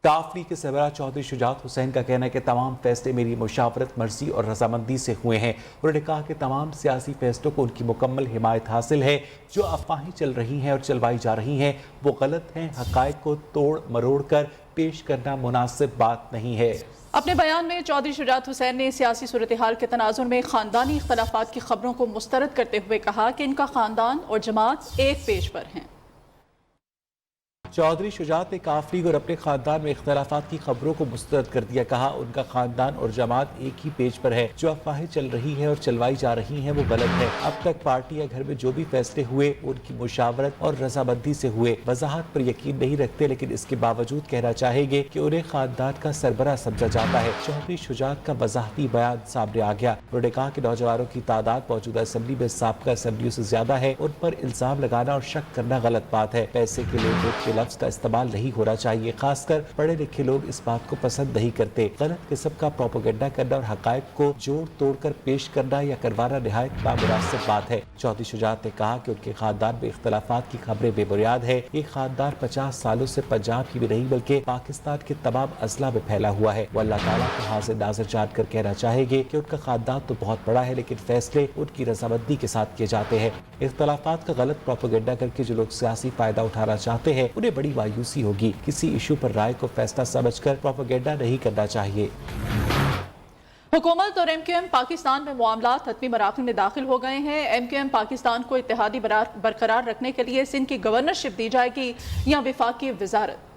کافلی کے سربراہ چودھری شجاعت حسین کا کہنا ہے کہ تمام فیصلے میری مشاورت، مرضی اور رضامندی سے ہوئے ہیں۔ انہوں نے کہا کہ تمام سیاسی فیصلوں کو ان کی مکمل حمایت حاصل ہے۔ جو افواہیں چل رہی ہیں اور چلوائی جا رہی ہیں وہ غلط ہیں۔ حقائق کو توڑ مروڑ کر پیش کرنا مناسب بات نہیں ہے۔ اپنے بیان میں چودھری شجاعت حسین نے سیاسی صورتحال کے تناظر میں خاندانی اختلافات کی خبروں کو مسترد کرتے ہوئے کہا کہ ان کا خاندان اور جماعت ایک پیج پر ہیں۔ چودھری شجاعت نے کافلی اور اپنے خاندان میں اختلافات کی خبروں کو مسترد کر دیا۔ کہا ان کا خاندان اور جماعت ایک ہی پیج پر ہے۔ جو افواہیں چل رہی ہیں اور چلوائی جا رہی ہیں وہ غلط ہے۔ اب تک پارٹی یا گھر میں جو بھی فیصلے ہوئے ان کی مشاورت اور رضامندی سے ہوئے۔ وضاحت پر یقین نہیں رکھتے لیکن اس کے باوجود کہنا چاہیں گے کہ انہیں خاندان کا سربراہ سمجھا جاتا ہے۔ چودھری شجاعت کا وضاحتی بیان سامنے آ گیا۔ انہوں نے کہا کہ نوجوانوں کی تعداد موجودہ اسمبلی میں سابقہ اسمبلیوں سے زیادہ ہے۔ ان پر الزام لگانا اور شک کرنا غلط بات ہے۔ پیسے کے لیے ووٹ کے لفظ کا استعمال نہیں ہونا چاہیے۔ خاص کر پڑھے لکھے لوگ اس بات کو پسند نہیں کرتے۔ غلط قسم کا پروپیگنڈا کرنا اور حقائق کو جوڑ توڑ کر پیش کرنا یا کروانا نہایت نامناسب بات ہے۔ چودھری شجاعت نے کہا کہ ان کے خاندان میں اختلافات کی خبریں بے بنیاد ہے۔ یہ خاندان 50 سالوں سے پنجاب کی بھی نہیں بلکہ پاکستان کے تمام اضلاع میں پھیلا ہوا ہے۔ وہ اللہ تعالیٰ کو حاضر ناظر جان کر کہنا چاہیں گے کہ ان کا خاندان تو بہت بڑا ہے لیکن فیصلے ان کی رضامندی کے ساتھ کیے جاتے ہیں۔ اختلافات کا غلط پروپیگنڈا کر کے جو لوگ سیاسی فائدہ اٹھانا چاہتے ہیں انہیں بڑی مایوسی ہوگی۔ کسی ایشو پر رائے کو فیصلہ سمجھ کر پروپیگنڈا نہیں کرنا چاہیے۔ حکومت اور ایم کیو ایم پاکستان میں معاملات حتمی مراحل میں داخل ہو گئے ہیں۔ ایم کیو ایم پاکستان کو اتحادی برقرار رکھنے کے لیے سندھ کی گورنرشپ دی جائے گی یا وفاقی وزارت؟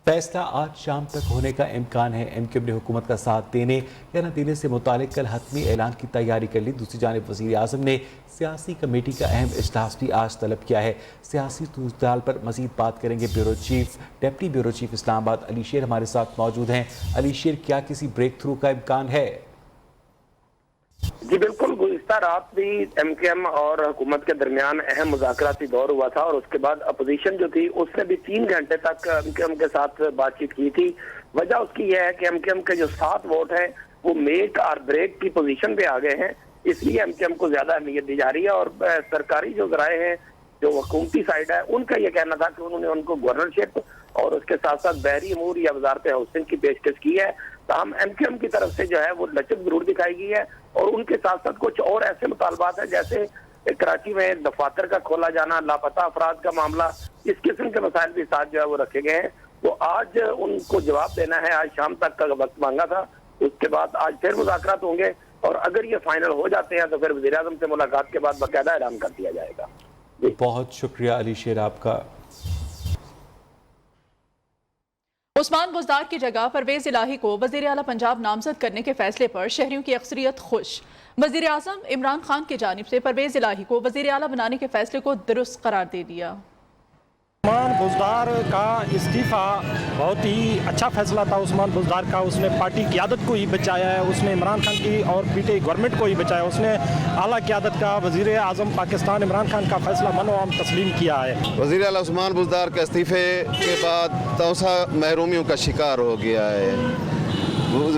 فیصلہ آج شام تک ہونے کا امکان ہے۔ ایم کیو ایم نے حکومت کا ساتھ دینے یا نہ دینے سے متعلق کل حتمی اعلان کی تیاری کر لی۔ دوسری جانب وزیر اعظم نے سیاسی کمیٹی کا اہم اجلاس بھی آج طلب کیا ہے۔ سیاسی صورتحال پر مزید بات کریں گے bureau chief, deputy bureau chief Islamabad Ali شیر ہمارے ساتھ موجود ہیں۔ علی شیر، کیا کسی بریک تھرو کا امکان ہے؟ جی بالکل، گزشتہ رات بھی ایم کیو ایم اور حکومت کے درمیان اہم مذاکراتی دور ہوا تھا اور اس کے بعد اپوزیشن جو تھی اس نے بھی 3 گھنٹے تک ایم کیو ایم کے ساتھ بات چیت کی تھی۔ وجہ اس کی یہ ہے کہ ایم کیو ایم کے جو 7 ووٹ ہیں وہ میک اور بریک کی پوزیشن پہ آ گئے ہیں، اس لیے ایم کیو ایم کو زیادہ اہمیت دی جا رہی ہے۔ اور سرکاری جو ذرائع ہیں، جو حکومتی سائڈ ہے، ان کا یہ کہنا تھا کہ انہوں نے ان کو گورنرشپ اور اس کے ساتھ ساتھ بحری امور یا وزارت ہاؤسنگ کی پیشکش کی ہے۔ تاہم ایم کیو ایم کی طرف سے جو ہے وہ لچک ضرور دکھائی گئی ہے اور ان کے ساتھ ساتھ کچھ اور ایسے مطالبات ہیں جیسے کراچی میں دفاتر کا کھولا جانا، لاپتہ افراد کا معاملہ، اس قسم کے مسائل بھی ساتھ جو ہے وہ رکھے گئے ہیں۔ تو آج ان کو جواب دینا ہے، آج شام تک کا وقت مانگا تھا، اس کے بعد آج پھر مذاکرات ہوں گے اور اگر یہ فائنل ہو جاتے ہیں تو پھر وزیر اعظم سے ملاقات کے بعد باقاعدہ اعلان کر دیا جائے گا۔ بہت شکریہ علی شیر آپ کا۔ عثمان بزدار کی جگہ پرویز الہی کو وزیر اعلیٰ پنجاب نامزد کرنے کے فیصلے پر شہریوں کی اکثریت خوش۔ وزیر اعظم عمران خان کی جانب سے پرویز الہی کو وزیر اعلیٰ بنانے کے فیصلے کو درست قرار دے دیا۔ عثمان بزدار کا استعفیٰ بہت ہی اچھا فیصلہ تھا۔ عثمان بزدار کا، اس نے پارٹی قیادت کو ہی بچایا ہے، اس نے عمران خان کی اور پی ٹی آئی گورنمنٹ کو ہی بچایا، اس نے اعلیٰ قیادت کا، وزیر اعظم پاکستان عمران خان کا فیصلہ من و عام تسلیم کیا ہے۔ وزیر اعلیٰ عثمان بزدار کے استعفے کے بعد توسا محرومیوں کا شکار ہو گیا ہے۔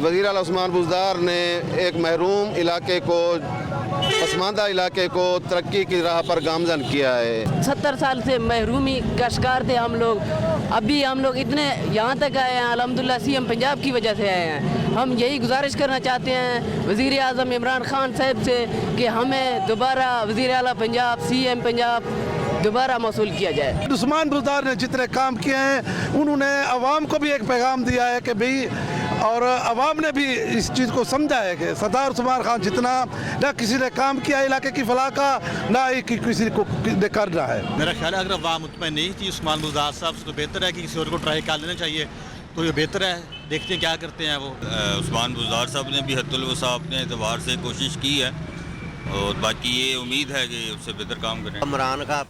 وزیر اعلیٰ عثمان بزدار نے ایک محروم علاقے کو، پسماندہ علاقے کو ترقی کی راہ پر گامزن کیا ہے۔ 70 سال سے محرومی کا شکار تھے ہم لوگ، ابھی ہم لوگ اتنے یہاں تک آئے ہیں الحمدللہ سی ایم پنجاب کی وجہ سے آئے ہیں۔ ہم یہی گزارش کرنا چاہتے ہیں وزیر اعظم عمران خان صاحب سے کہ ہمیں دوبارہ وزیر اعلیٰ پنجاب، سی ایم پنجاب دوبارہ موصول کیا جائے۔ عثمان بزدار نے جتنے کام کیے ہیں انہوں نے عوام کو بھی ایک پیغام دیا ہے کہ بھئی، اور عوام نے بھی اس چیز کو سمجھا ہے کہ سردار عثمان خان جتنا نہ کسی نے کام کیا علاقے کی فلاح کا، نہ ہی کسی کو کرنا ہے۔ میرا خیال ہے اگر عوام مطمئن نہیں تھی عثمان بزدار صاحب سے تو بہتر ہے کہ کسی اور کو ٹرائی کر لینا چاہیے، تو یہ بہتر ہے، دیکھتے ہیں کیا کرتے ہیں وہ۔ عثمان بزدار صاحب نے بھی حد الوسع اپنے اعتبار سے کوشش کی ہے اور باقی یہ امید ہے کہ اس سے بہتر کام کریں۔ عمران کا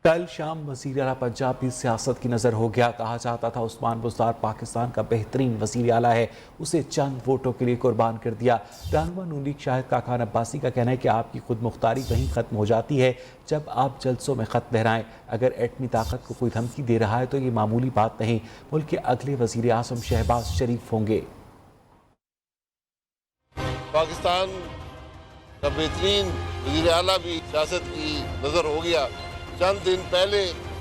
کل شام وزیر اعلیٰ پنجاب کی سیاست کی نظر ہو گیا۔ کہا جاتا تھا عثمان بزدار پاکستان کا بہترین وزیر اعلیٰ ہے، اسے چند ووٹوں کے لیے قربان کر دیا۔ رہنما نون لیگ شاہد کاکان عباسی کا کہنا ہے کہ آپ کی خود مختاری وہیں ختم ہو جاتی ہے جب آپ جلسوں میں خط لہرائیں۔ اگر ایٹمی طاقت کو کوئی دھمکی دے رہا ہے تو یہ معمولی بات نہیں۔ ملک کے اگلے وزیر اعظم شہباز شریف ہوں گے۔ پاکستان کا بہترین وزیر اعلیٰ بھی سیاست کی نظر ہو گیا۔ چند دن پہلے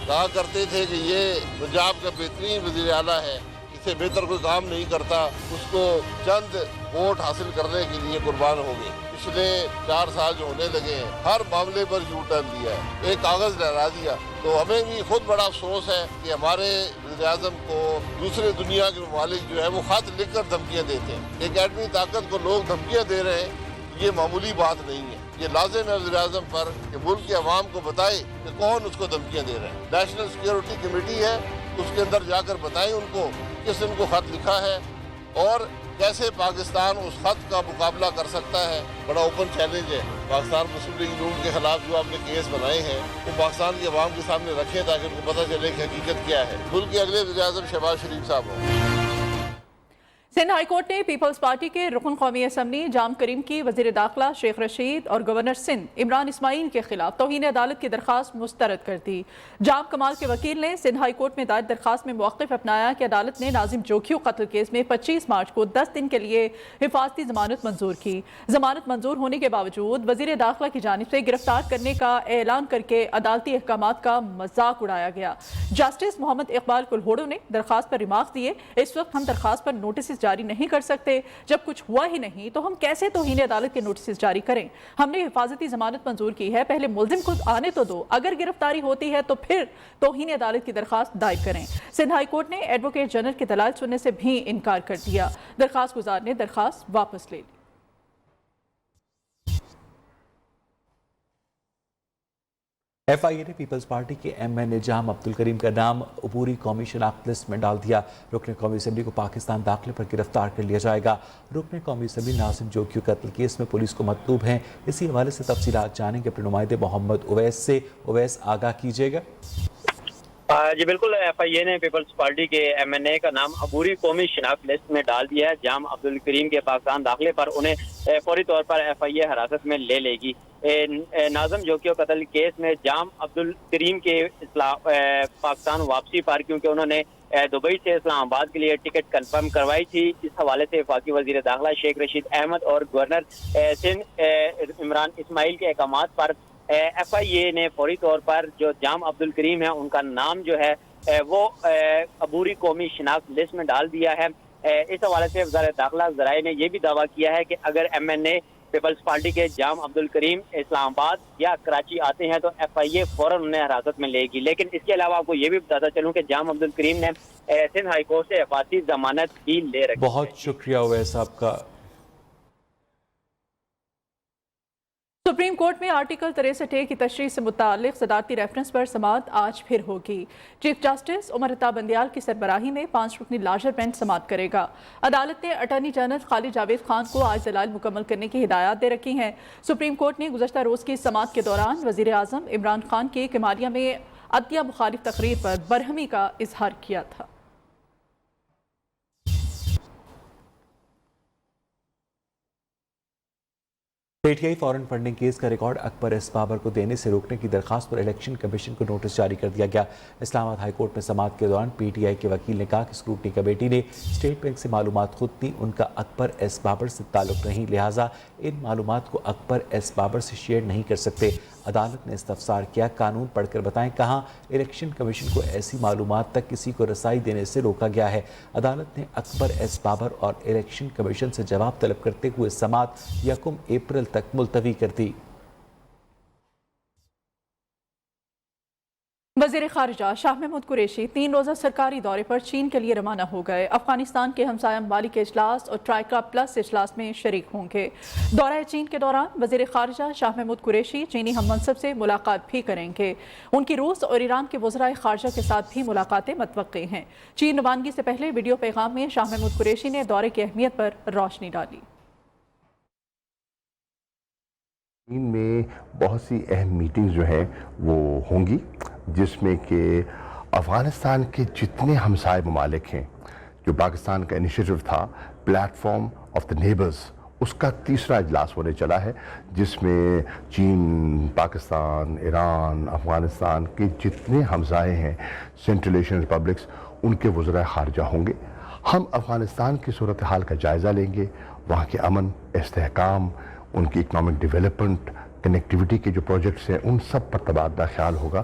کہا کرتے تھے کہ یہ پنجاب کا بہترین وزیر اعلیٰ ہے، اس سے بہتر کوئی کام نہیں کرتا، اس کو چند ووٹ حاصل کرنے کے لیے قربان ہو گئے۔ پچھلے 4 سال جو ہونے لگے ہیں، ہر معاملے پر یو ٹرن لیا ہے، ایک کاغذ لہرا دیا۔ تو ہمیں بھی خود بڑا افسوس ہے کہ ہمارے وزیر اعظم کو دوسرے دنیا کے ممالک جو ہے وہ خط لکھ کر دھمکیاں دیتے ہیں۔ ایک ایٹمی طاقت کو لوگ دھمکیاں دے رہے ہیں، یہ معمولی بات نہیں ہے۔ یہ لازم ہے وزیر اعظم پر کہ ملک کے عوام کو بتائے کہ کون اس کو دھمکیاں دے رہے ہیں۔ نیشنل سیکیورٹی کمیٹی ہے، اس کے اندر جا کر بتائیں ان کو کس نے ان کو خط لکھا ہے اور کیسے پاکستان اس خط کا مقابلہ کر سکتا ہے۔ بڑا اوپن چیلنج ہے۔ پاکستان مسلم لیگ نون کے خلاف جو آپ نے کیس بنائے ہیں وہ پاکستان کے عوام کے سامنے رکھیں تاکہ ان کو پتہ چلے کہ حقیقت کیا ہے۔ ملک کے اگلے وزیر اعظم شہباز شریف صاحب ہوں۔ سندھ ہائی کورٹ نے پیپلز پارٹی کے رکن قومی اسمبلی جام کریم کی وزیر داخلہ شیخ رشید اور گورنر سندھ عمران اسماعیل کے خلاف توہین عدالت کی درخواست مسترد کر دی۔ جام کمال کے وکیل نے سندھ ہائی کورٹ میں دائر درخواست میں موقف اپنایا کہ عدالت نے ناظم جوکھیو قتل کیس میں 25 مارچ کو 10 دن کے لیے حفاظتی ضمانت منظور کی۔ ضمانت منظور ہونے کے باوجود وزیر داخلہ کی جانب سے گرفتار کرنے کا اعلان کر کے عدالتی احکامات کا مذاق اڑایا گیا۔ جسٹس محمد اقبال کلہوڑو نے درخواست پر ریمارک دیے، اس وقت ہم درخواست پر نوٹسز جاری نہیں کر سکتے، جب کچھ ہوا ہی نہیں تو ہم کیسے توہین عدالت کے نوٹسز جاری کریں؟ ہم نے حفاظتی ضمانت منظور کی ہے، پہلے ملزم کو آنے تو دو، اگر گرفتاری ہوتی ہے تو پھر توہین عدالت کی درخواست دائر کریں۔ سندھ ہائی کورٹ نے ایڈوکیٹ جنرل کی دلائل سننے سے بھی انکار کر دیا۔ درخواست گزار نے درخواست واپس لے لی۔ ایف آئی اے نے پیپلز پارٹی کے ایم این اے جام عبدالکریم کا نام عبوری قومی شناخت لسٹ میں ڈال دیا۔ رکن قومی اسمبلی کو پاکستان داخلے پر گرفتار کر لیا جائے گا۔ رکن قومی اسمبلی ناظم جوکھیو قتل کیس میں پولیس کو مطلوب ہیں۔ اسی حوالے سے تفصیلات جانیں گے اپنے نمائندے محمد اویس سے۔ اویس، آگاہ کیجیے گا۔ جی بالکل، ایف آئی اے نے پیپلز پارٹی کے ایم این اے کا نام عبوری قومی شناخت لسٹ میں ڈال دیا ہے۔ جام عبدالکریم کے پاکستان داخلے پر انہیں فوری طور پر ایف آئی اے حراست میں لے لے گی۔ ناظم جوکھیو قتل کیس میں جام عبدالکریم کے پاکستان واپسی پر، کیونکہ انہوں نے دبئی سے اسلام آباد کے لیے ٹکٹ کنفرم کروائی تھی، اس حوالے سے وفاقی وزیر داخلہ شیخ رشید احمد اور گورنر سندھ عمران اسماعیل کے احکامات پر ایف آئی اے نے فوری طور پر جو جام عبدالکریم ہے ان کا نام جو ہے وہ عبوری قومی شناخت لسٹ میں ڈال دیا ہے۔ اس حوالے سے وزارت داخلہ ذرائع نے یہ بھی دعویٰ کیا ہے کہ اگر ایم این اے پیپلز پارٹی کے جام عبدالکریم اسلام آباد یا کراچی آتے ہیں تو ایف آئی اے فوراً انہیں حراست میں لے گی۔ لیکن اس کے علاوہ آپ کو یہ بھی بتاتا چلوں کہ جام عبدالکریم نے سندھ ہائی کورٹ سے حفاظتی ضمانت بھی لے رکھی ہے۔ بہت شکریہ اویس صاحب کا۔ سپریم کورٹ میں آرٹیکل 63A کی تشریح سے متعلق صدارتی ریفرنس پر سماعت آج پھر ہوگی۔ چیف جسٹس عمر اتاب بندیال کی سربراہی میں 5 رکنی لارجر بینچ سماعت کرے گا۔ عدالت نے اٹارنی جنرل خالد جاوید خان کو آج دلائل مکمل کرنے کی ہدایات دے رکھی ہیں۔ سپریم کورٹ نے گزشتہ روز کی سماعت کے دوران وزیر اعظم عمران خان کی کمالیہ میں عدلیہ مخالف تقریر پر برہمی کا اظہار کیا تھا۔ P T I foreign funding case کا ریکارڈ اکبر ایس بابر کو دینے سے روکنے کی درخواست پر الیکشن کمیشن کو نوٹس جاری کر دیا گیا۔ اسلام آباد ہائی کورٹ میں سماعت کے دوران پی ٹی آئی کے وکیل نے کہا کہ اسکروٹنی کمیٹی نے اسٹیٹ بینک سے معلومات خود دی، ان کا اکبر ایس بابر سے تعلق نہیں، لہٰذا ان معلومات کو اکبر ایس بابر سے شیئر نہیں کر سکتے۔ عدالت نے استفسار کیا، قانون پڑھ کر بتائیں کہاں الیکشن کمیشن کو ایسی معلومات تک کسی کو رسائی دینے سے روکا گیا ہے۔ عدالت نے اکبر ایس بابر اور الیکشن کمیشن سے جواب طلب کرتے ہوئے سماعت 1 اپریل تک ملتوی کر دی۔ وزیر خارجہ شاہ محمود قریشی 3 روزہ سرکاری دورے پر چین کے لیے روانہ ہو گئے۔ افغانستان کے ہمسایہ ممالک کے اجلاس اور ٹرائیکا پلس اجلاس میں شریک ہوں گے۔ دورہ چین کے دوران وزیر خارجہ شاہ محمود قریشی چینی ہم منصب سے ملاقات بھی کریں گے۔ ان کی روس اور ایران کے وزراء خارجہ کے ساتھ بھی ملاقاتیں متوقع ہیں۔ چین روانگی سے پہلے ویڈیو پیغام میں شاہ محمود قریشی نے دورے کی اہمیت پر روشنی ڈالی۔ چین میں بہت سی اہم میٹنگز جو ہیں وہ ہوں گی، جس میں کہ افغانستان کے جتنے ہمسائے ممالک ہیں، جو پاکستان کا انیشیٹو تھا platform of the neighbours, اس کا 3را اجلاس ہونے چلا ہے، جس میں چین، پاکستان، ایران، افغانستان کے جتنے ہمسائے ہیں سینٹرل ایشین ریپبلکس، ان کے وزراء خارجہ ہوں گے۔ ہم افغانستان کی صورتحال کا جائزہ لیں گے، وہاں کے امن، استحکام، ان کی اکنامک ڈیولپمنٹ، کنیکٹیوٹی کے جو پروجیکٹس ہیں ان سب پر تبادلہ خیال ہوگا۔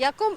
1